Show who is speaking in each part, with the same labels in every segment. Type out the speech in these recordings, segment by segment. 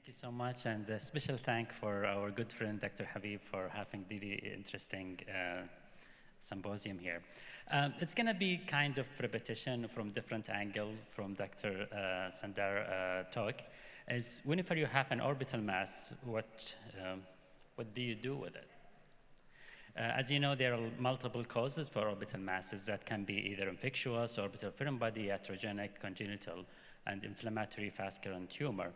Speaker 1: Thank you so much, and a special thank for our good friend Dr. Habib for having the really interesting symposium here. It's going to be kind of repetition from different angle from Dr. Sandar talk. Is whenever you have an orbital mass, what do you do with it? As you know, there are multiple causes for orbital masses that can be either infectious, orbital foreign body, iatrogenic, congenital, and inflammatory, vascular, and tumor.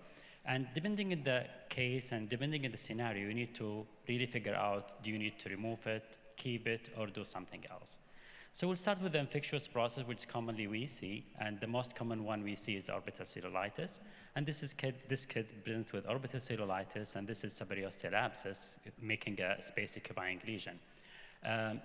Speaker 1: And depending on the case and depending on the scenario, you need to really figure out, do you need to remove it, keep it, or do something else? So we'll start with the infectious process, which commonly we see, and the most common one we see is orbital cellulitis. And this kid presents with orbital cellulitis, and this is subariosteal abscess, making a space-occupying lesion.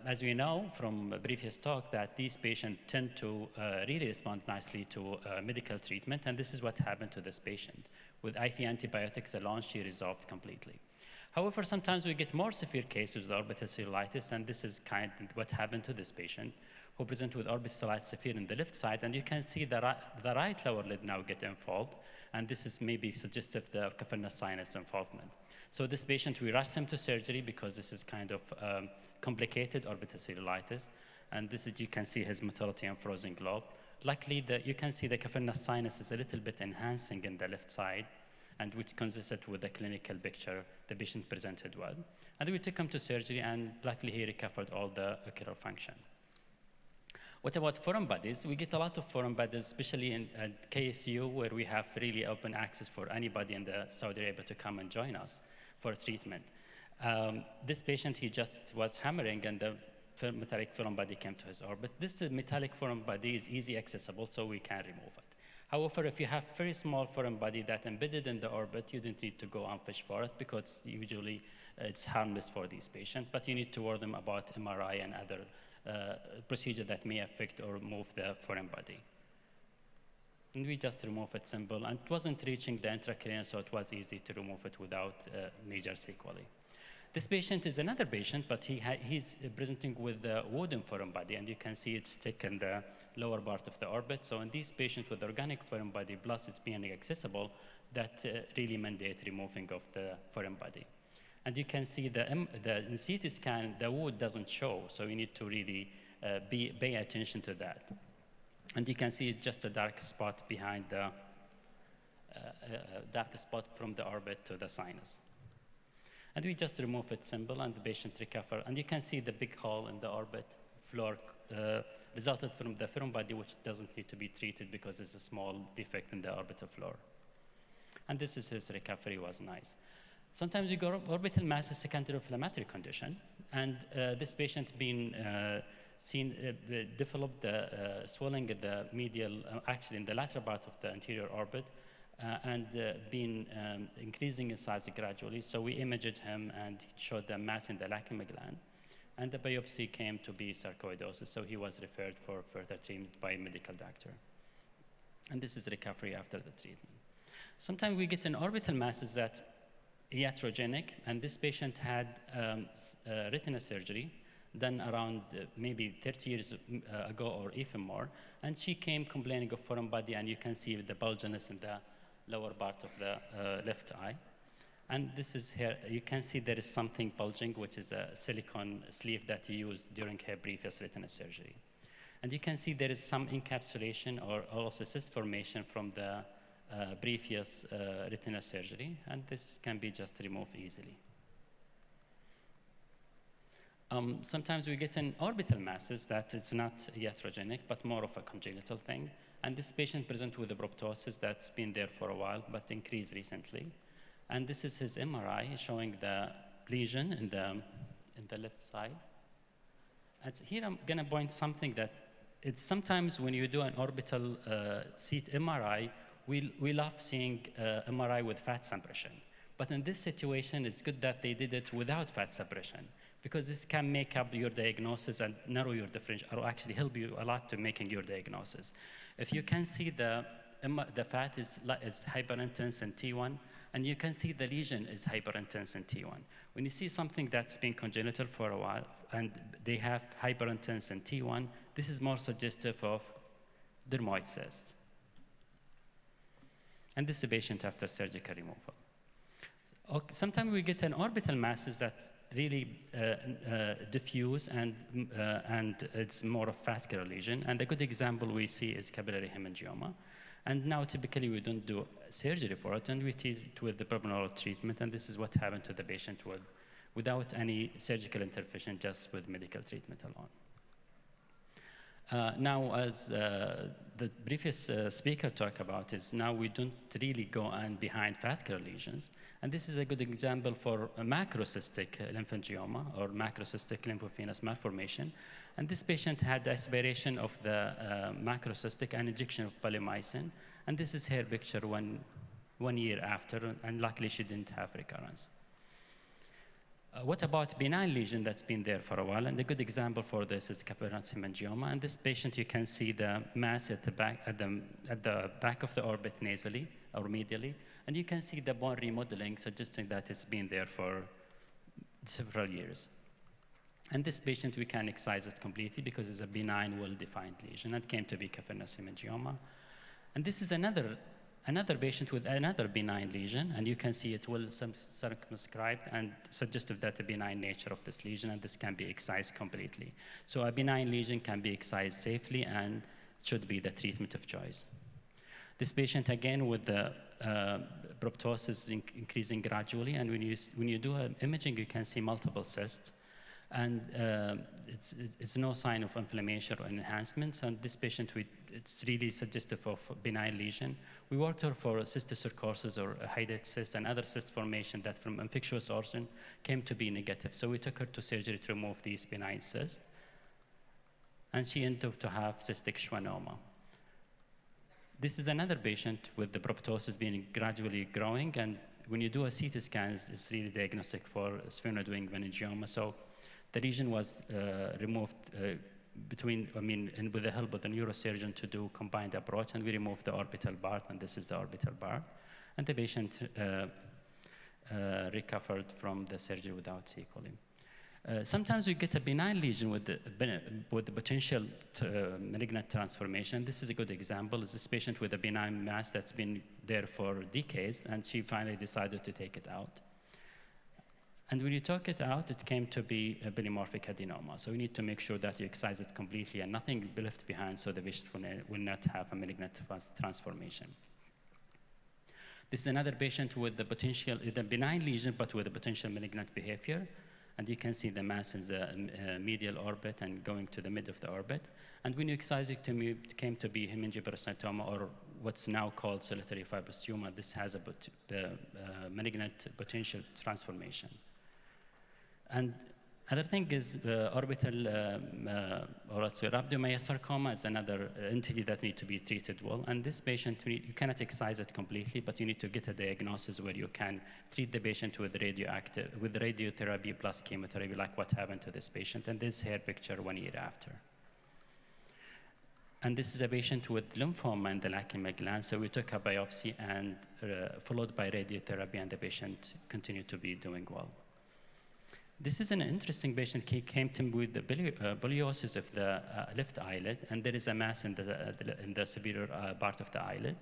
Speaker 1: As we know from a previous talk that these patients tend to really respond nicely to medical treatment, and this is what happened to this patient. With IV antibiotics alone, she resolved completely. However, sometimes we get more severe cases with orbital cellulitis, and this is kind of what happened to this patient who present with orbital cellulitis severe in the left side, and you can see the right lower lid now get involved, and this is maybe suggestive of the cavernous sinus involvement. So this patient, we rushed him to surgery because this is kind of complicated orbital cellulitis, and this is, you can see his motility and frozen globe. Luckily, you can see the cavernous sinus is a little bit enhancing in the left side, and which consistent with the clinical picture the patient presented well. And we took him to surgery, and luckily he recovered all the ocular function. What about foreign bodies? We get a lot of foreign bodies, especially in KSU, where we have really open access for anybody in the Saudi Arabia to come and join us for treatment. This patient, he just was hammering, and the metallic foreign body came to his orbit. This metallic foreign body is easy accessible, so we can remove it. However, if you have very small foreign body that embedded in the orbit, you don't need to go and fish for it because usually it's harmless for these patients, but you need to warn them about MRI and other procedure that may affect or move the foreign body. And we just remove it simple, and it wasn't reaching the intracranial, so it was easy to remove it without major sequelae. This patient is another patient, but he's presenting with the wooden foreign body, and you can see it's thick in the lower part of the orbit. So in these patients with organic foreign body, plus it's being accessible, that really mandate removing of the foreign body. And you can see in CT scan, the wood doesn't show, so you need to really pay attention to that. And you can see just a dark spot behind the dark spot from the orbit to the sinus. And we just remove it simple, and the patient recover. And you can see the big hole in the orbit floor resulted from the foreign body, which doesn't need to be treated because it's a small defect in the orbital floor. And this is his recovery, was nice. Sometimes we go orbital mass is secondary inflammatory condition, and this patient been developed swelling in the medial, actually in the lateral part of the anterior orbit, and been increasing in size gradually. So we imaged him and showed the mass in the lacrimal gland, and the biopsy came to be sarcoidosis, so he was referred for further treatment by a medical doctor. And this is recovery after the treatment. Sometimes we get an orbital masses that iatrogenic, and this patient had retina surgery done around maybe 30 years ago or even more, and she came complaining of foreign body, and you can see the bulginess in the lower part of the left eye. And this is here, you can see there is something bulging, which is a silicone sleeve that he used during her previous retina surgery. And you can see there is some encapsulation or also cyst formation from the previous retina surgery, and this can be just removed easily. Sometimes we get in orbital masses that it's not iatrogenic, but more of a congenital thing. And this patient presents with a proptosis that's been there for a while, but increased recently. And this is his MRI showing the lesion in the left side. And here I'm gonna point something that it's sometimes when you do an orbital seat MRI, we love seeing MRI with fat suppression. But in this situation, it's good that they did it without fat suppression, because this can make up your diagnosis and narrow your differential, or actually help you a lot to making your diagnosis. If you can see the fat is hyperintense in T1, and you can see the lesion is hyperintense in T1. When you see something that's been congenital for a while, and they have hyperintense in T1, this is more suggestive of dermoid cyst. And this is a patient after surgical removal. Okay, sometimes we get an orbital masses that really diffuse and it's more of vascular lesion. And a good example we see is capillary hemangioma. And now typically we don't do surgery for it, and we treat it with the propranolol treatment, and this is what happened to the patient without any surgical intervention, just with medical treatment alone. Now, as the previous speaker talked about, is now we don't really go on behind vascular lesions. And this is a good example for a macrocystic lymphangioma or macrocystic lymphovenous malformation. And this patient had aspiration of the macrocystic and injection of polymyxin. And this is her picture one year after, and luckily she didn't have recurrence. What about benign lesion that's been there for a while? And a good example for this is cavernous hemangioma. And this patient, you can see the mass at the back of the orbit nasally or medially, and you can see the bone remodeling, suggesting that it's been there for several years. And this patient, we can excise it completely because it's a benign, well-defined lesion. That came to be cavernous hemangioma. And this is another patient with another benign lesion, and you can see it well circumscribed and suggestive that the benign nature of this lesion, and this can be excised completely. So a benign lesion can be excised safely and should be the treatment of choice. This patient, again, with the proptosis increasing gradually, and when you do imaging, you can see multiple cysts. And it's no sign of inflammation or enhancements. And this patient, it's really suggestive of benign lesion. We worked her for cysticercosis or a Hydatid cyst and other cyst formation that from infectious origin came to be negative. So we took her to surgery to remove these benign cysts. And she ended up to have cystic schwannoma. This is another patient with the proptosis being gradually growing. And when you do a CT scan, it's really diagnostic for sphenoid-wing meningioma. So the lesion was removed with the help of the neurosurgeon to do combined approach, and we removed the orbital part, and this is the orbital part. And the patient recovered from the surgery without sequelae. Sometimes we get a benign lesion with the potential malignant transformation. This is a good example. It's this patient with a benign mass that's been there for decades, and she finally decided to take it out. And when you took it out, it came to be a polymorphic adenoma. So we need to make sure that you excise it completely and nothing will be left behind so the patient will not have a malignant transformation. This is another patient with the benign lesion, but with a potential malignant behavior. And you can see the mass in the medial orbit and going to the mid of the orbit. And when you excise it, it came to be hemangiopericytoma, or what's now called solitary fibrous tumor. This has a malignant potential transformation. And other thing is orbital or rhabdomyosarcoma is another entity that needs to be treated well. And this patient, you cannot excise it completely, but you need to get a diagnosis where you can treat the patient with radiotherapy plus chemotherapy, like what happened to this patient. And this is her picture 1 year after. And this is a patient with lymphoma in the lacrimal gland. So we took a biopsy and followed by radiotherapy, and the patient continued to be doing well. This is an interesting patient. He came to me with the buliosis of the left eyelid, and there is a mass in the superior part of the eyelid.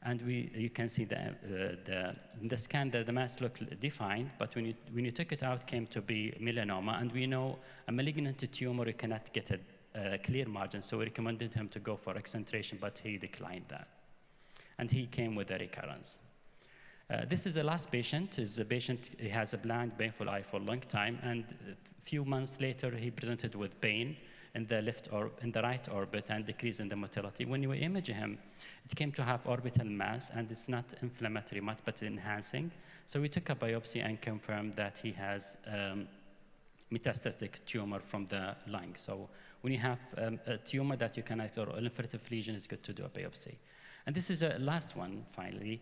Speaker 1: And you can see in the scan that the mass looked defined, but when you took it out, it came to be melanoma. And we know a malignant tumor, you cannot get a clear margin, so we recommended him to go for excentration, but he declined that. And he came with a recurrence. This is the last patient. He has a blind, painful eye for a long time, and a few months later, he presented with pain in the right orbit and decrease in the motility. When you image him, it came to have orbital mass, and it's not inflammatory much, but enhancing. So we took a biopsy and confirmed that he has metastatic tumor from the lung. So when you have a tumor that you cannot, or lymphatic lesion, it's good to do a biopsy. And this is a last one, finally.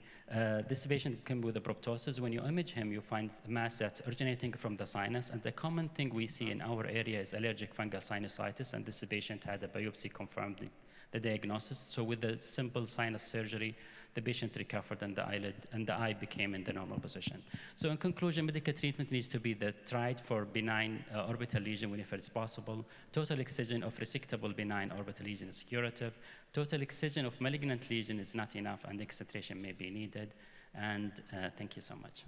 Speaker 1: This patient came with a proptosis. When you image him, you find a mass that's originating from the sinus. And the common thing we see in our area is allergic fungal sinusitis. And this patient had a biopsy confirmed the diagnosis. So with the simple sinus surgery, the patient recovered and the eyelid and the eye became in the normal position. So in conclusion, medical treatment needs to be tried for benign orbital lesion whenever it's possible. Total excision of resectable benign orbital lesion is curative. Total excision of malignant lesion is not enough, and excision may be needed. And thank you so much.